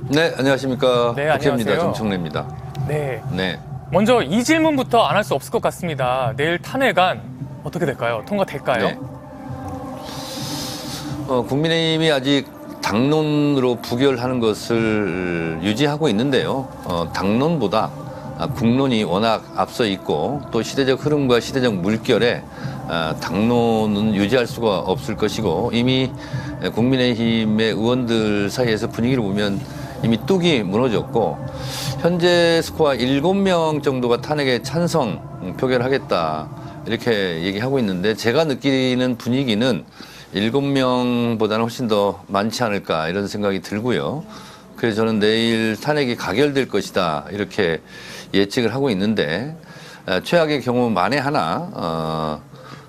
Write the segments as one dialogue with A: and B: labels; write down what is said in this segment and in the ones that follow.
A: 네, 안녕하십니까.
B: 네,
A: 국회입니다.
B: 안녕하세요.
A: 정청래입니다.
B: 네.
A: 네.
B: 먼저 이 질문부터 안 할 수 없을 것 같습니다. 내일 탄핵안 어떻게 될까요? 통과될까요?
A: 네. 국민의힘이 아직 당론으로 부결하는 것을 유지하고 있는데요. 당론보다 국론이 워낙 앞서 있고 또 시대적 흐름과 시대적 물결에 당론은 유지할 수가 없을 것이고 이미 국민의힘의 의원들 사이에서 분위기를 보면 이미 뚝이 무너졌고 현재 스코어 7명 정도가 탄핵에 찬성 표결하겠다 이렇게 얘기하고 있는데 제가 느끼는 분위기는 7명보다는 훨씬 더 많지 않을까 이런 생각이 들고요. 그래서 저는 내일 탄핵이 가결될 것이다 이렇게 예측을 하고 있는데 최악의 경우 만에 하나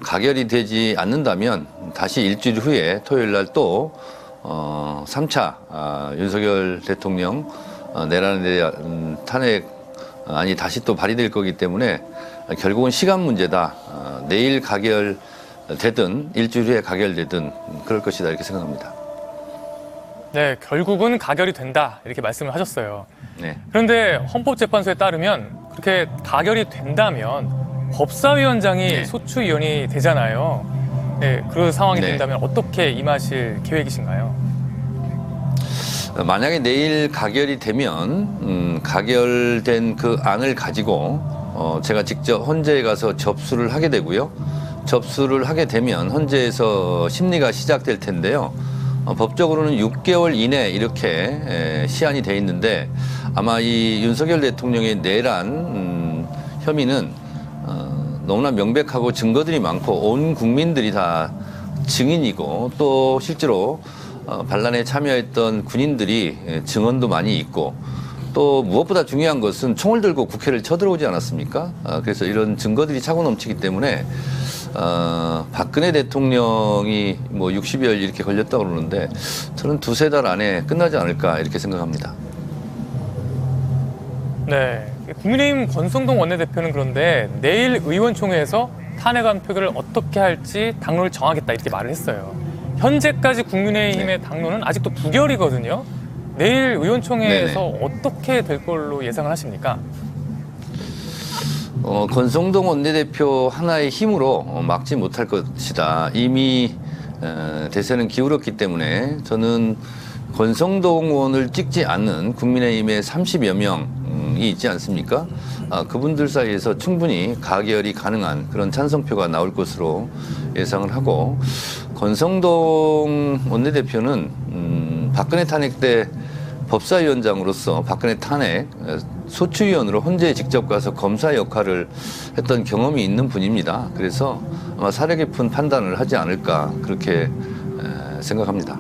A: 가결이 되지 않는다면 다시 일주일 후에 토요일 날 또 3차 윤석열 대통령 내란에 대한 탄핵안이 다시 또 발의될 거기 때문에 결국은 시간 문제다. 내일 가결되든 일주일 후에 가결되든 그럴 것이다 이렇게 생각합니다.
B: 네, 결국은 가결이 된다 이렇게 말씀을 하셨어요.
A: 네.
B: 그런데 헌법재판소에 따르면 그렇게 가결이 된다면 법사위원장이
A: 네.
B: 소추위원이 되잖아요. 네, 그런 상황이
A: 네.
B: 된다면 어떻게 임하실 계획이신가요?
A: 만약에 내일 가결이 되면 가결된 그 안을 가지고 제가 직접 헌재에 가서 접수를 하게 되고요. 접수를 하게 되면 헌재에서 심리가 시작될 텐데요. 법적으로는 6개월 이내 이렇게 시한이 돼 있는데 아마 이 윤석열 대통령의 내란 혐의는 너무나 명백하고 증거들이 많고 온 국민들이 다 증인이고 또 실제로 반란에 참여했던 군인들이 증언도 많이 있고 또 무엇보다 중요한 것은 총을 들고 국회를 쳐들어오지 않았습니까? 그래서 이런 증거들이 차고 넘치기 때문에 박근혜 대통령이 뭐 60여일 이렇게 걸렸다고 그러는데 저는 두세 달 안에 끝나지 않을까 이렇게 생각합니다.
B: 네, 국민의힘 권성동 원내대표는 그런데 내일 의원총회에서 탄핵안 표결을 어떻게 할지 당론을 정하겠다 이렇게 말을 했어요. 현재까지 국민의힘의 당론은 아직도 부결이거든요. 내일 의원총회에서 어떻게 될 걸로 예상을 하십니까?
A: 권성동 원내대표 하나의 힘으로 막지 못할 것이다. 이미 대세는 기울었기 때문에 저는 권성동 의원을 찍지 않는 국민의힘의 30여 명이 있지 않습니까? 그분들 사이에서 충분히 가결이 가능한 그런 찬성표가 나올 것으로 예상을 하고 권성동 원내대표는 박근혜 탄핵 때 법사위원장으로서 박근혜 탄핵 소추위원으로 헌재에 직접 가서 검사 역할을 했던 경험이 있는 분입니다. 그래서 아마 사려 깊은 판단을 하지 않을까 그렇게 생각합니다.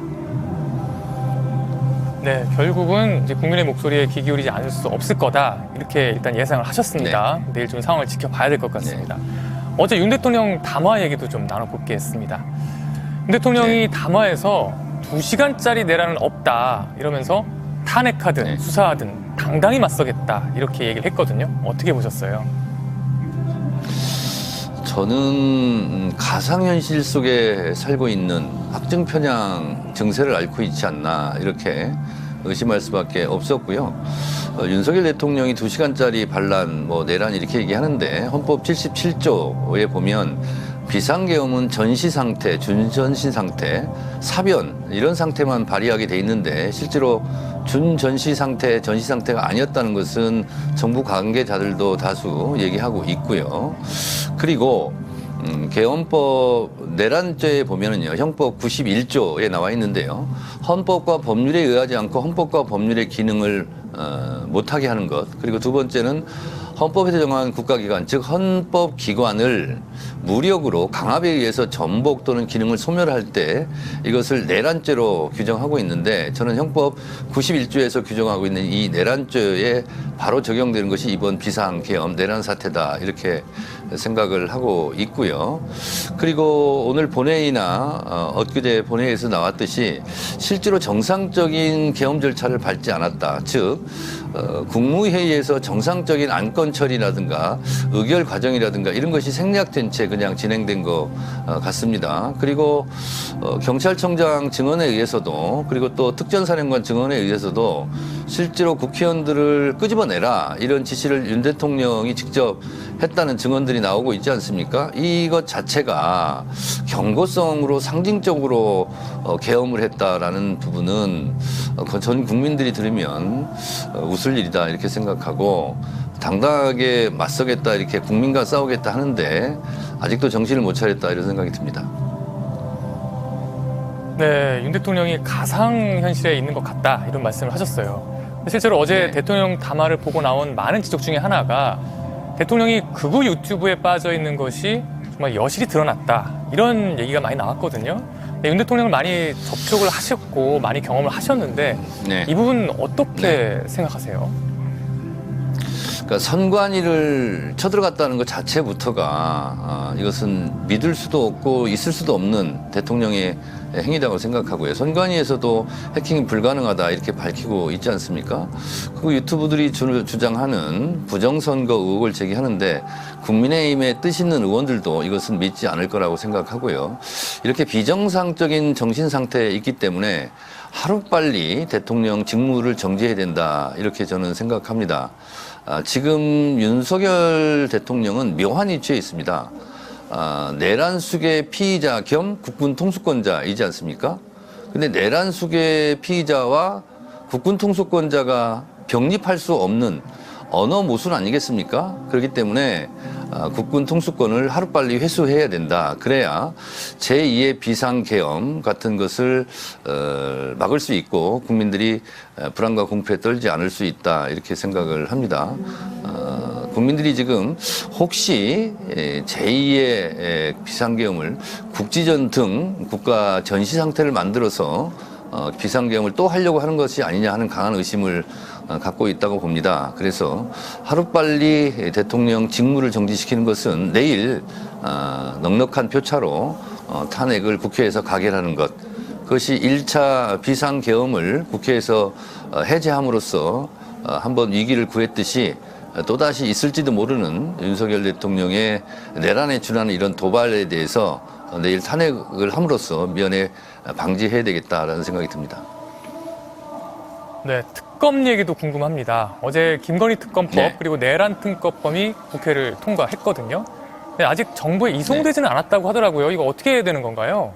B: 네, 결국은 이제 국민의 목소리에 귀 기울이지 않을 수 없을 거다 이렇게 일단 예상을 하셨습니다. 내일 좀 상황을 지켜봐야 될 것 같습니다. 어제 윤 대통령 담화 얘기도 좀 나눠볼겠습니다. 윤 대통령이 담화에서 2시간짜리 내란은 없다 이러면서 탄핵하든 수사하든 당당히 맞서겠다 이렇게 얘기를 했거든요. 어떻게 보셨어요?
A: 저는 가상현실 속에 살고 있는 확증 편향 증세를 앓고 있지 않나 이렇게 의심할 수밖에 없었고요. 윤석열 대통령이 2시간짜리 반란, 내란 이렇게 얘기하는데 헌법 77조에 보면 비상계엄은 전시 상태, 준전시 상태, 사변 이런 상태만 발의하게 돼 있는데 실제로 준전시 상태, 전시 상태가 아니었다는 것은 정부 관계자들도 다수 얘기하고 있고요. 그리고 개헌법 내란죄에 보면은요 형법 91조에 나와 있는데요 헌법과 법률에 의하지 않고 헌법과 법률의 기능을 못하게 하는 것 그리고 두 번째는 헌법에서 정한 국가기관 즉 헌법기관을 무력으로 강압에 의해서 전복 또는 기능을 소멸할 때 이것을 내란죄로 규정하고 있는데 저는 형법 91조에서 규정하고 있는 이 내란죄에 바로 적용되는 것이 이번 비상계엄 내란 사태다 이렇게 생각을 하고 있고요. 그리고 오늘 본회의나 엊그제 본회의에서 나왔듯이 실제로 정상적인 계엄 절차를 밟지 않았다. 즉 국무회의에서 정상적인 안건 법원 처리라든가 의결 과정이라든가 이런 것이 생략된 채 그냥 진행된 것 같습니다. 그리고 경찰청장 증언에 의해서도 그리고 또 특전사령관 증언에 의해서도 실제로 국회의원들을 끄집어내라 이런 지시를 윤 대통령이 직접 했다는 증언들이 나오고 있지 않습니까? 이것 자체가 경고성으로 상징적으로 계엄을 했다라는 부분은 전 국민들이 들으면 웃을 일이다 이렇게 생각하고 당당하게 맞서겠다 이렇게 국민과 싸우겠다 하는데 아직도 정신을 못 차렸다 이런 생각이 듭니다.
B: 네, 윤 대통령이 가상현실에 있는 것 같다 이런 말씀을 하셨어요. 실제로 어제
A: 네.
B: 대통령 담화를 보고 나온 많은 지적 중에 하나가 대통령이 극우 유튜브에 빠져 있는 것이 정말 여실히 드러났다 이런 얘기가 많이 나왔거든요. 네, 윤 대통령을 많이 접촉을 하셨고 많이 경험을 하셨는데
A: 네.
B: 이 부분 어떻게 생각하세요?
A: 그러니까 선관위를 쳐들어갔다는 것 자체부터가 이것은 믿을 수도 없고 있을 수도 없는 대통령의 행위라고 생각하고요. 선관위에서도 해킹이 불가능하다 이렇게 밝히고 있지 않습니까? 그 유튜브들이 주장하는 부정선거 의혹을 제기하는데 국민의힘에 뜻 있는 의원들도 이것은 믿지 않을 거라고 생각하고요. 이렇게 비정상적인 정신 상태에 있기 때문에 하루빨리 대통령 직무를 정지해야 된다 이렇게 저는 생각합니다. 지금 윤석열 대통령은 묘한 위치에 있습니다. 내란숙의 피의자 겸 국군 통수권자이지 않습니까? 근데 내란숙의 피의자와 국군 통수권자가 병립할 수 없는 언어 모순 아니겠습니까? 그렇기 때문에 국군 통수권을 하루빨리 회수해야 된다. 그래야 제2의 비상계엄 같은 것을 막을 수 있고 국민들이 불안과 공포에 떨지 않을 수 있다. 이렇게 생각을 합니다. 국민들이 지금 혹시 제2의 비상계엄을 국지전 등 국가 전시 상태를 만들어서 비상계엄을 또 하려고 하는 것이 아니냐 하는 강한 의심을 갖고 있다고 봅니다. 그래서 하루빨리 대통령 직무를 정지시키는 것은 내일 넉넉한 표차로 탄핵을 국회에서 가결하는 것, 그것이 1차 비상계엄을 국회에서 해제함으로써 한번 위기를 구했듯이 또다시 있을지도 모르는 윤석열 대통령의 내란에 준하는 이런 도발에 대해서 내일 탄핵을 함으로써 미연에 방지해야 되겠다라는 생각이 듭니다.
B: 네, 특검 얘기도 궁금합니다. 어제 김건희 특검법
A: 네.
B: 그리고 내란 특검법이 국회를 통과했거든요. 네, 아직 정부에 이송되지는 않았다고 하더라고요. 이거 어떻게 해야 되는 건가요?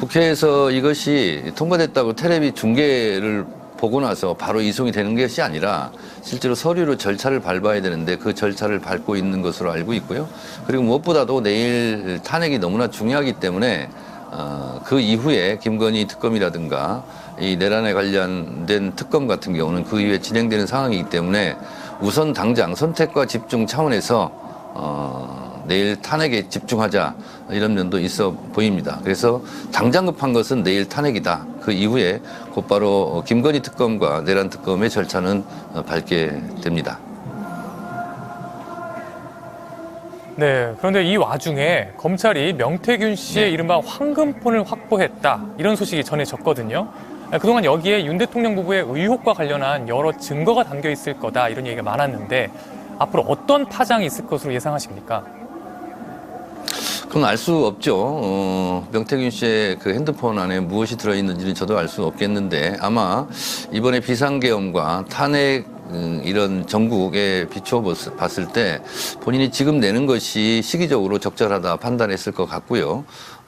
A: 국회에서 이것이 통과됐다고 텔레비 중계를 보고 나서 바로 이송이 되는 것이 아니라 실제로 서류로 절차를 밟아야 되는데 그 절차를 밟고 있는 것으로 알고 있고요. 그리고 무엇보다도 내일 탄핵이 너무나 중요하기 때문에 그 이후에 김건희 특검이라든가 이 내란에 관련된 특검 같은 경우는 그 이후에 진행되는 상황이기 때문에 우선 당장 선택과 집중 차원에서 내일 탄핵에 집중하자 이런 면도 있어 보입니다. 그래서 당장 급한 것은 내일 탄핵이다. 그 이후에 곧바로 김건희 특검과 내란 특검의 절차는 밟게 됩니다.
B: 네, 그런데 이 와중에 검찰이 명태균 씨의
A: 네.
B: 이른바 황금폰을 확보했다 이런 소식이 전해졌거든요. 그동안 여기에 윤 대통령 부부의 의혹과 관련한 여러 증거가 담겨 있을 거다 이런 얘기가 많았는데 앞으로 어떤 파장이 있을 것으로 예상하십니까?
A: 그건 알 수 없죠. 명태균 씨의 그 핸드폰 안에 무엇이 들어있는지는 저도 알 수 없겠는데 아마 이번에 비상계엄과 탄핵 이런 전국에 비추어 봤을 때 본인이 지금 내는 것이 시기적으로 적절하다 판단했을 것 같고요.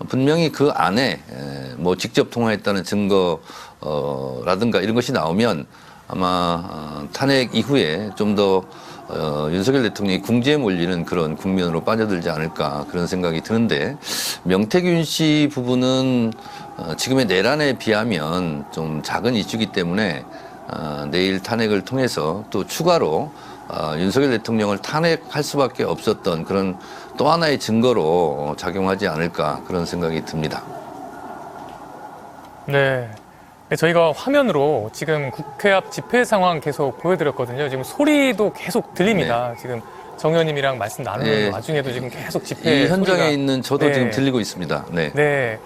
A: 분명히 그 안에 뭐 직접 통화했다는 증거라든가 이런 것이 나오면 아마 탄핵 이후에 좀 더 윤석열 대통령이 궁지에 몰리는 그런 국면으로 빠져들지 않을까 그런 생각이 드는데 명태균 씨 부분은 지금의 내란에 비하면 좀 작은 이슈이기 때문에 내일 탄핵을 통해서 또 추가로 윤석열 대통령을 탄핵할 수밖에 없었던 그런 또 하나의 증거로 작용하지 않을까 그런 생각이 듭니다.
B: 네. 네, 저희가 화면으로 지금 국회 앞 집회 상황 계속 보여드렸거든요. 지금 소리도 계속 들립니다. 지금 정 의원님이랑 말씀 나누는
A: 네.
B: 와중에도 지금 계속 집회
A: 이 현장에
B: 소리가.
A: 있는 저도
B: 네.
A: 지금 들리고 있습니다. 네.
B: 네.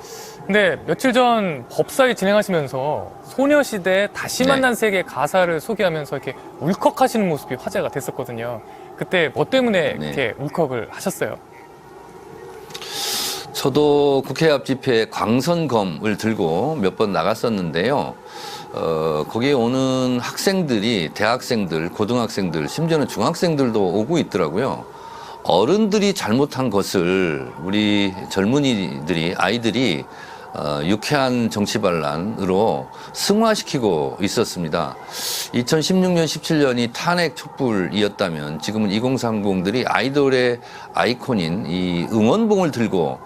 B: 근데 며칠 전 법사위 진행하시면서 소녀시대 다시
A: 네.
B: 만난 세계 가사를 소개하면서 이렇게 울컥하시는 모습이 화제가 됐었거든요. 그때 뭐 때문에
A: 네.
B: 이렇게 울컥을 하셨어요?
A: 저도 국회 앞 집회에 광선검을 들고 몇 번 나갔었는데요. 거기에 오는 학생들이 대학생들, 고등학생들, 심지어는 중학생들도 오고 있더라고요. 어른들이 잘못한 것을 우리 젊은이들이, 아이들이 유쾌한 정치 반란으로 승화시키고 있었습니다. 2016년, 17년이 탄핵 촛불이었다면 지금은 2030들이 아이돌의 아이콘인 이 응원봉을 들고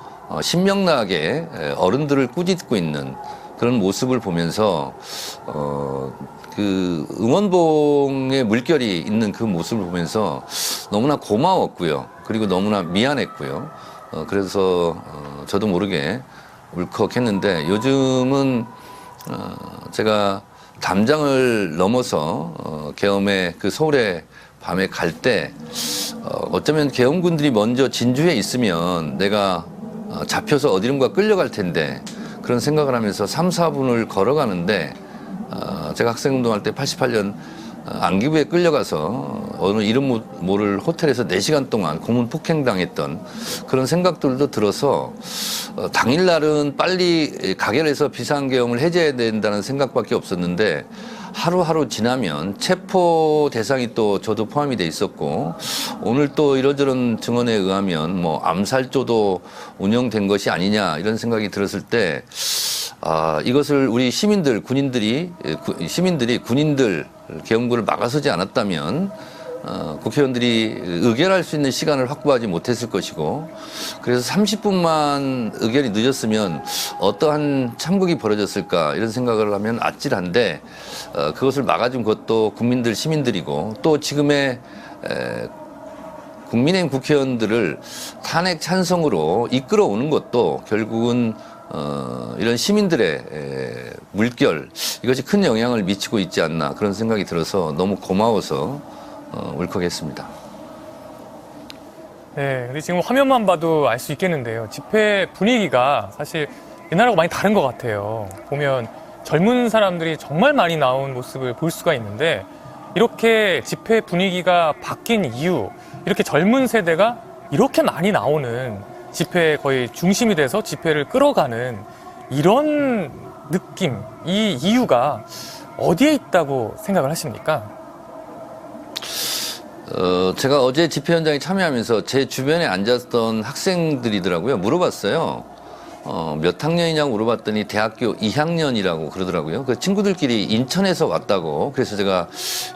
A: 신명나게 어른들을 꾸짖고 있는 그런 모습을 보면서 그 응원봉에 물결이 있는 그 모습을 보면서 너무나 고마웠고요. 그리고 너무나 미안했고요. 그래서 저도 모르게 울컥했는데 요즘은 제가 담장을 넘어서 계엄의 그 서울의 밤에 갈 때 어쩌면 계엄군들이 먼저 진주에 있으면 내가 잡혀서 어디론가 끌려갈 텐데 그런 생각을 하면서 3, 4분을 걸어가는데 제가 학생운동할 때 88년 안기부에 끌려가서 어느 이름 모를 호텔에서 4시간 동안 고문 폭행당했던 그런 생각들도 들어서 당일날은 빨리 가결해서 비상계엄을 해제해야 된다는 생각밖에 없었는데 하루하루 지나면 체포 대상이 또 저도 포함이 돼 있었고 오늘 또 이러저런 증언에 의하면 뭐 암살조도 운영된 것이 아니냐 이런 생각이 들었을 때 이것을 우리 시민들, 군인들이 군인들 계엄군을 막아서지 않았다면 국회의원들이 의결할 수 있는 시간을 확보하지 못했을 것이고 그래서 30분만 의결이 늦었으면 어떠한 참극이 벌어졌을까 이런 생각을 하면 아찔한데 그것을 막아준 것도 국민들, 시민들이고 또 지금의 국민의힘 국회의원들을 탄핵 찬성으로 이끌어오는 것도 결국은 이런 시민들의 물결 이것이 큰 영향을 미치고 있지 않나 그런 생각이 들어서 너무 고마워서 울컥했습니다.
B: 네, 근데 지금 화면만 봐도 알 수 있겠는데요. 집회 분위기가 사실 옛날하고 많이 다른 것 같아요. 보면 젊은 사람들이 정말 많이 나온 모습을 볼 수가 있는데 이렇게 집회 분위기가 바뀐 이유, 이렇게 젊은 세대가 이렇게 많이 나오는 집회의 거의 중심이 돼서 집회를 끌어가는 이런 느낌, 이 이유가 어디에 있다고 생각을 하십니까?
A: 제가 어제 집회 현장에 참여하면서 제 주변에 앉았던 학생들이더라고요. 물어봤어요. 몇 학년이냐고 물어봤더니 대학교 2학년이라고 그러더라고요. 그 친구들끼리 인천에서 왔다고. 그래서 제가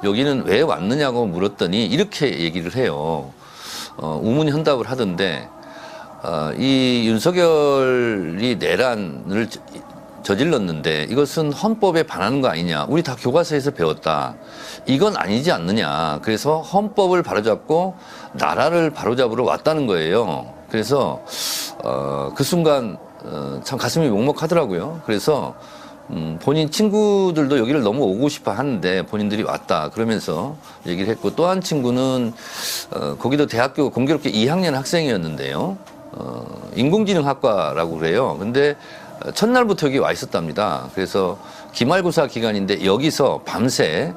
A: 여기는 왜 왔느냐고 물었더니 이렇게 얘기를 해요. 우문현답을 하던데, 이 윤석열이 내란을 저질렀는데 이것은 헌법에 반하는 거 아니냐. 우리 다 교과서에서 배웠다. 이건 아니지 않느냐. 그래서 헌법을 바로잡고 나라를 바로잡으러 왔다는 거예요. 그래서 그 순간 참 가슴이 먹먹하더라고요. 그래서 본인 친구들도 여기를 너무 오고 싶어 하는데 본인들이 왔다 그러면서 얘기를 했고 또 한 친구는 거기도 대학교 공교롭게 2학년 학생이었는데요. 인공지능학과라고 그래요. 근데 첫날부터 여기 와 있었답니다. 그래서 기말고사 기간인데 여기서 밤새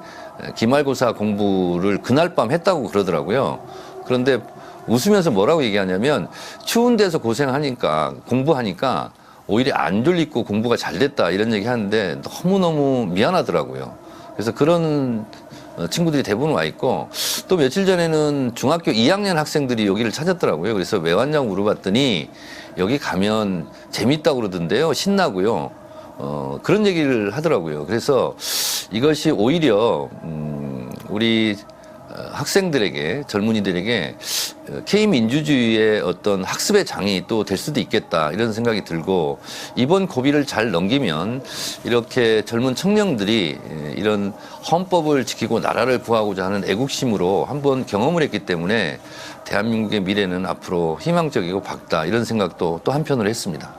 A: 기말고사 공부를 그날 밤 했다고 그러더라고요. 그런데 웃으면서 뭐라고 얘기하냐면 추운 데서 고생하니까 공부하니까 오히려 안 졸리고 공부가 잘 됐다 이런 얘기 하는데 너무너무 미안하더라고요. 그래서 그런 친구들이 대부분 와 있고 또 며칠 전에는 중학교 2학년 학생들이 여기를 찾았더라고요. 그래서 왜 왔냐고 물어봤더니 여기 가면 재밌다고 그러던데요. 신나고요. 그런 얘기를 하더라고요. 그래서 이것이 오히려 우리 학생들에게 젊은이들에게 K민주주의의 어떤 학습의 장이 또 될 수도 있겠다 이런 생각이 들고 이번 고비를 잘 넘기면 이렇게 젊은 청년들이 이런 헌법을 지키고 나라를 구하고자 하는 애국심으로 한번 경험을 했기 때문에 대한민국의 미래는 앞으로 희망적이고 밝다 이런 생각도 또 한편으로 했습니다.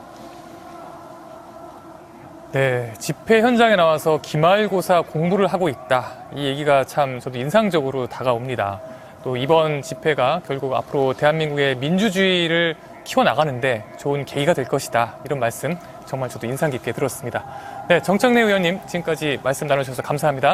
B: 네, 집회 현장에 나와서 기말고사 공부를 하고 있다. 이 얘기가 참 저도 인상적으로 다가옵니다. 또 이번 집회가 결국 앞으로 대한민국의 민주주의를 키워나가는데 좋은 계기가 될 것이다. 이런 말씀 정말 저도 인상 깊게 들었습니다. 네, 정청래 의원님 지금까지 말씀 나눠주셔서 감사합니다.